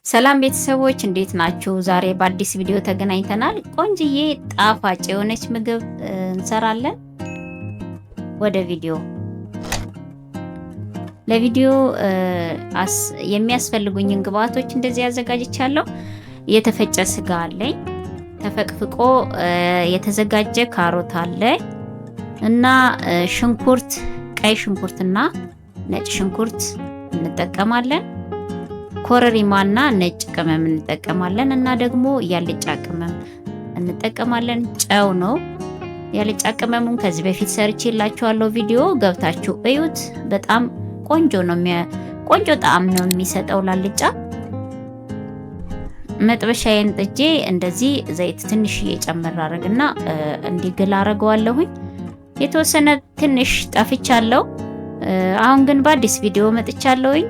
ሰላም ቤተሰቦች እንዴት ናችሁ? ዛሬ በአዲስ ቪዲዮ ተገናኝተናል። ቆንጅዬ ጣፋጭ የሆነች ምግብ እንሰራለን። ወደ ቪዲዮ ለቪዲዮ የሚያስፈልጉኝን ግብአቶች እንደዚህ አዘጋጅቻለሁ። የተፈጨ ስጋ አለኝ፣ ተፈቅፍቆ የተዘጋጀ ካሮት አለ እና ሽንኩርት፣ ቀይ ሽንኩርትና ነጭ ሽንኩርት እንጠቀማለን። ኮረሪማና ነጭ ቅመም እንጠቀማለን እና ደግሞ ያልጫ ቅመም እንጠቀማለን። ጨው ነው። ያልጫ ቅመሙን ከዚህ በፊት ሰርቼላችኋለሁ፣ ቪዲዮ ገብታችሁ እዩት። በጣም ቆንጆ ነው፣ ቆንጆ ጣዕም ነው የሚሰጠው ላልጫ። መጥበሻዬን ጥጄ እንደዚህ ዘይት ትንሽ እየጨመር አረግና እንዲግል አረገዋለሁኝ። የተወሰነ ትንሽ ጠፍቻለሁ። አሁን ግን በአዲስ ቪዲዮ መጥቻለሁኝ።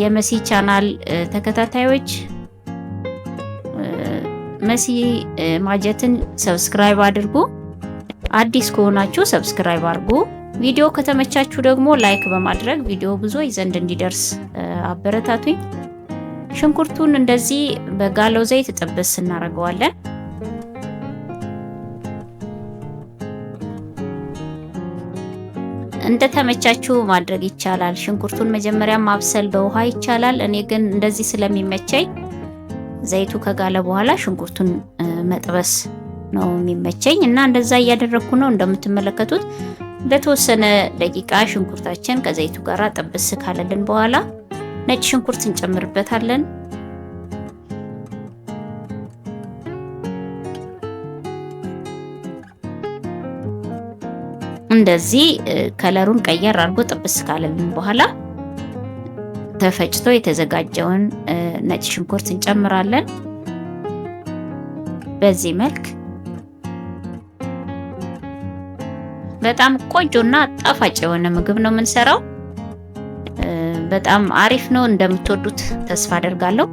የመሲ ቻናል ተከታታዮች መሲ ማጀትን ሰብስክራይብ አድርጉ። አዲስ ከሆናችሁ ሰብስክራይብ አድርጉ። ቪዲዮ ከተመቻችሁ ደግሞ ላይክ በማድረግ ቪዲዮ ብዙዎች ዘንድ እንዲደርስ አበረታቱኝ። ሽንኩርቱን እንደዚህ በጋለው ዘይት ጥብስ እናደርገዋለን። እንደተመቻችሁ ማድረግ ይቻላል። ሽንኩርቱን መጀመሪያ ማብሰል በውሃ ይቻላል። እኔ ግን እንደዚህ ስለሚመቸኝ ዘይቱ ከጋለ በኋላ ሽንኩርቱን መጥበስ ነው የሚመቸኝ እና እንደዛ እያደረኩ ነው። እንደምትመለከቱት ለተወሰነ ደቂቃ ሽንኩርታችን ከዘይቱ ጋር ጥብስ ካለልን በኋላ ነጭ ሽንኩርት እንጨምርበታለን። እንደዚህ ከለሩን ቀየር አድርጎ ጥብስ ካለልን በኋላ ተፈጭቶ የተዘጋጀውን ነጭ ሽንኩርት እንጨምራለን። በዚህ መልክ በጣም ቆንጆና ጣፋጭ የሆነ ምግብ ነው የምንሰራው። በጣም አሪፍ ነው። እንደምትወዱት ተስፋ አደርጋለሁ።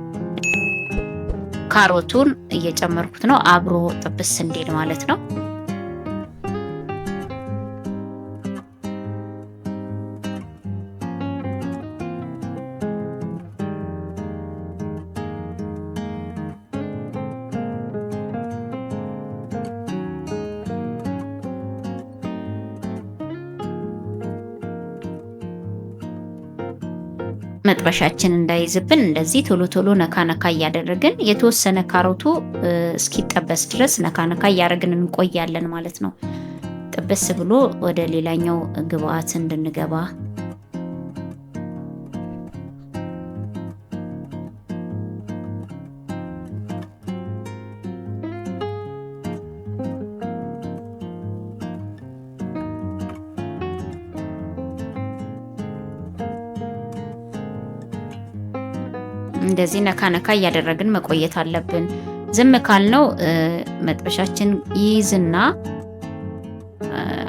ካሮቱን እየጨመርኩት ነው አብሮ ጥብስ እንዲል ማለት ነው። መጥበሻችን እንዳይዝብን እንደዚህ ቶሎ ቶሎ ነካ ነካ እያደረግን የተወሰነ ካሮቱ እስኪጠበስ ድረስ ነካ ነካ እያደረግን እንቆያለን ማለት ነው። ጥበስ ብሎ ወደ ሌላኛው ግብአት እንድንገባ እንደዚህ ነካ ነካ እያደረግን መቆየት አለብን። ዝም ካልነው መጥበሻችን ይይዝና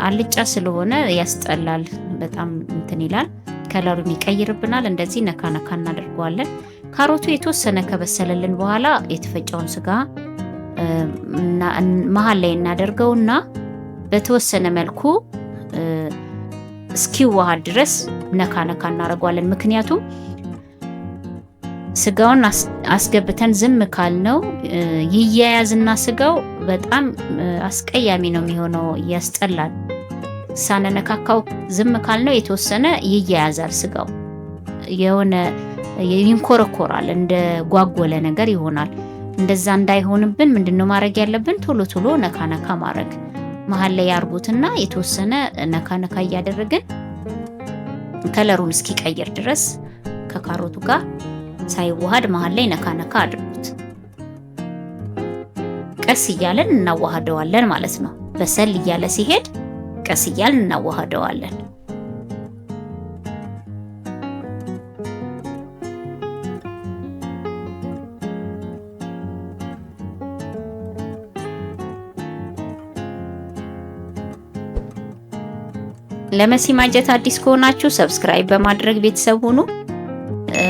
አልጫ ስለሆነ ያስጠላል። በጣም እንትን ይላል፣ ከለሩም ይቀይርብናል። እንደዚህ ነካ ነካ እናደርገዋለን። ካሮቱ የተወሰነ ከበሰለልን በኋላ የተፈጨውን ስጋ መሀል ላይ እናደርገውና በተወሰነ መልኩ እስኪዋሃድ ድረስ ነካ ነካ እናደርገዋለን። ምክንያቱም ስጋውን አስገብተን ዝም ካልነው ይያያዝና ስጋው በጣም አስቀያሚ ነው የሚሆነው፣ ያስጠላል። ሳነነካካው ዝም ካልነው የተወሰነ ይያያዛል፣ ስጋው የሆነ ይንኮረኮራል፣ እንደ ጓጎለ ነገር ይሆናል። እንደዛ እንዳይሆንብን ምንድነው ማድረግ ያለብን? ቶሎ ቶሎ ነካ ነካ ማድረግ። መሀል ላይ ያርጉትና የተወሰነ ነካ ነካ እያደረግን ከለሩን እስኪቀይር ድረስ ከካሮቱ ጋር ሳይዋሃድ መሀል ላይ ነካ ነካ አድርጉት። ቀስ እያለን እናዋሃደዋለን ማለት ነው። በሰል እያለ ሲሄድ ቀስ እያለን እናዋሃደዋለን። ለመሲ ማጀት አዲስ ከሆናችሁ ሰብስክራይብ በማድረግ ቤተሰብ ሁኑ።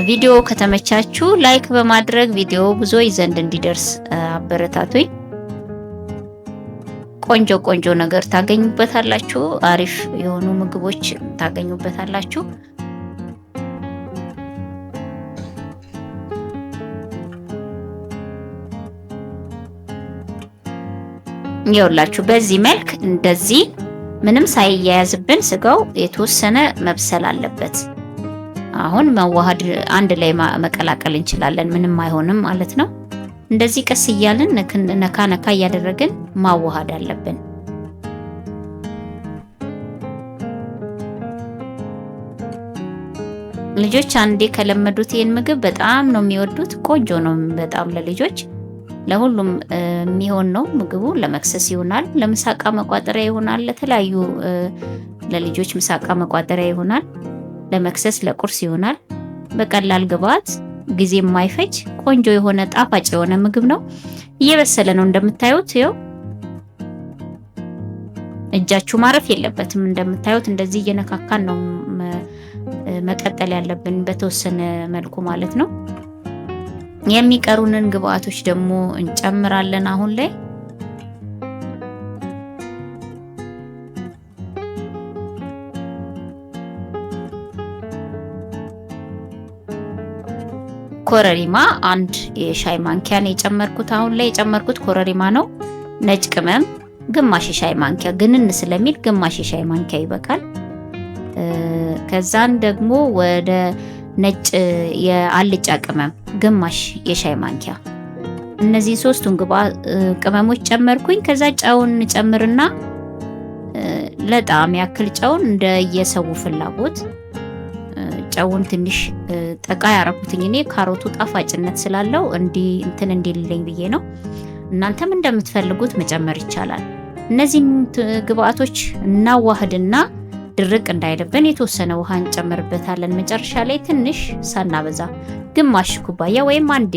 ቪዲዮ ከተመቻችሁ ላይክ በማድረግ ቪዲዮ ብዙዎች ዘንድ እንዲደርስ አበረታቱኝ። ቆንጆ ቆንጆ ነገር ታገኙበታላችሁ። አሪፍ የሆኑ ምግቦች ታገኙበታላችሁ። ይኸውላችሁ በዚህ መልክ እንደዚህ ምንም ሳይያያዝብን ስጋው የተወሰነ መብሰል አለበት። አሁን መዋሃድ አንድ ላይ መቀላቀል እንችላለን፣ ምንም አይሆንም ማለት ነው። እንደዚህ ቀስ እያልን ነካ ነካ እያደረግን ማዋሃድ አለብን። ልጆች አንዴ ከለመዱት ይህን ምግብ በጣም ነው የሚወዱት። ቆንጆ ነው በጣም ለልጆች ለሁሉም የሚሆን ነው ምግቡ። ለመክሰስ ይሆናል፣ ለምሳቃ መቋጠሪያ ይሆናል፣ ለተለያዩ ለልጆች ምሳቃ መቋጠሪያ ይሆናል፣ ለመክሰስ ለቁርስ ይሆናል። በቀላል ግብአት ጊዜ የማይፈጅ ቆንጆ የሆነ ጣፋጭ የሆነ ምግብ ነው። እየበሰለ ነው እንደምታዩት። ይኸው እጃችሁ ማረፍ የለበትም። እንደምታዩት እንደዚህ እየነካካን ነው መቀጠል ያለብን በተወሰነ መልኩ ማለት ነው። የሚቀሩንን ግብአቶች ደግሞ እንጨምራለን አሁን ላይ። ኮረሪማ አንድ የሻይ ማንኪያ ነው የጨመርኩት። አሁን ላይ የጨመርኩት ኮረሪማ ነው። ነጭ ቅመም ግማሽ የሻይ ማንኪያ፣ ግንን ስለሚል ግማሽ የሻይ ማንኪያ ይበቃል። ከዛን ደግሞ ወደ ነጭ የአልጫ ቅመም ግማሽ የሻይ ማንኪያ። እነዚህ ሶስቱን ቅመሞች ጨመርኩኝ። ከዛ ጨውን ጨምርና ለጣዕም ያክል ጨውን እንደ የሰው ፍላጎት ጨውን ትንሽ ጠቃ ያረኩትኝ እኔ ካሮቱ ጣፋጭነት ስላለው እንትን እንዲልልኝ ብዬ ነው። እናንተም እንደምትፈልጉት መጨመር ይቻላል። እነዚህን ግብአቶች እናዋህድና ድርቅ እንዳይልብን የተወሰነ ውሃ እንጨምርበታለን። መጨረሻ ላይ ትንሽ ሳናበዛ ግማሽ ኩባያ ወይም አንድ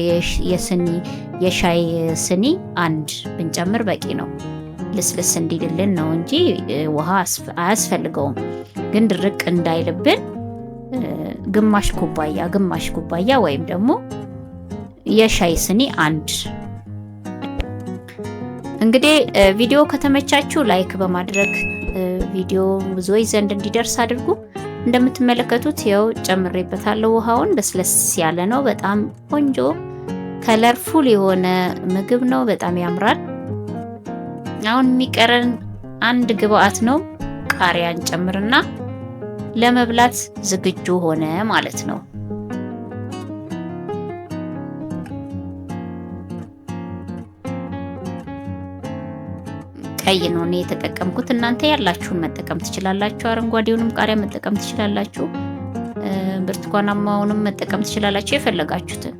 የሻይ ስኒ አንድ ብንጨምር በቂ ነው። ልስልስ እንዲልልን ነው እንጂ ውሃ አያስፈልገውም። ግን ድርቅ እንዳይልብን ግማሽ ኩባያ ወይም ደግሞ የሻይ ስኒ አንድ። እንግዲህ ቪዲዮ ከተመቻችሁ ላይክ በማድረግ ቪዲዮ ብዙዎች ዘንድ እንዲደርስ አድርጉ። እንደምትመለከቱት ያው ጨምሬበታለሁ ውሃውን። ለስለስ ያለ ነው። በጣም ቆንጆ ከለርፉል የሆነ ምግብ ነው። በጣም ያምራል። አሁን የሚቀረን አንድ ግብአት ነው። ቃሪያን ጨምርና ለመብላት ዝግጁ ሆነ ማለት ነው። ቀይ ነው እኔ የተጠቀምኩት። እናንተ ያላችሁን መጠቀም ትችላላችሁ። አረንጓዴውንም ቃሪያ መጠቀም ትችላላችሁ። ብርቱካናማውንም መጠቀም ትችላላችሁ፣ የፈለጋችሁትን።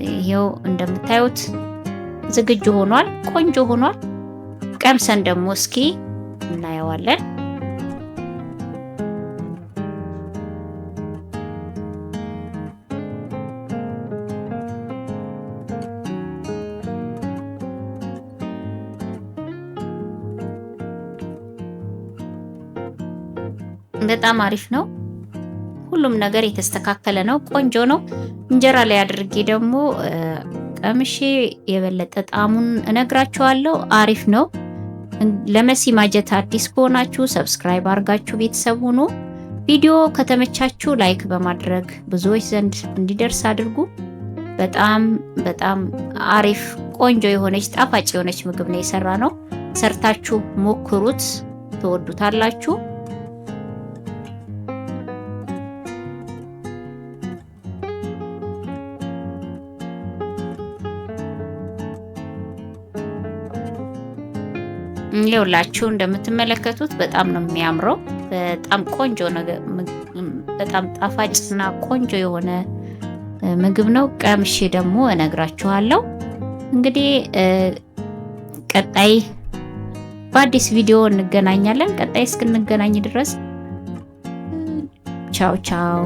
ይሄው እንደምታዩት ዝግጁ ሆኗል። ቆንጆ ሆኗል። ቀምሰን ደግሞ እስኪ እናየዋለን። በጣም አሪፍ ነው። ሁሉም ነገር የተስተካከለ ነው። ቆንጆ ነው። እንጀራ ላይ አድርጌ ደግሞ ቀምሼ የበለጠ ጣዕሙን እነግራችኋለሁ። አሪፍ ነው። ለመሲ ማጀት አዲስ ከሆናችሁ ሰብስክራይብ አድርጋችሁ ቤተሰብ ሁኑ። ቪዲዮ ከተመቻችሁ ላይክ በማድረግ ብዙዎች ዘንድ እንዲደርስ አድርጉ። በጣም በጣም አሪፍ ቆንጆ የሆነች ጣፋጭ የሆነች ምግብ ነው የሰራ ነው። ሰርታችሁ ሞክሩት፣ ትወዱታላችሁ። ይኸውላችሁ እንደምትመለከቱት በጣም ነው የሚያምረው። በጣም ቆንጆ ነገር፣ በጣም ጣፋጭና ቆንጆ የሆነ ምግብ ነው። ቀምሼ ደግሞ እነግራችኋለሁ። እንግዲህ ቀጣይ በአዲስ ቪዲዮ እንገናኛለን። ቀጣይ እስክንገናኝ ድረስ ቻው ቻው።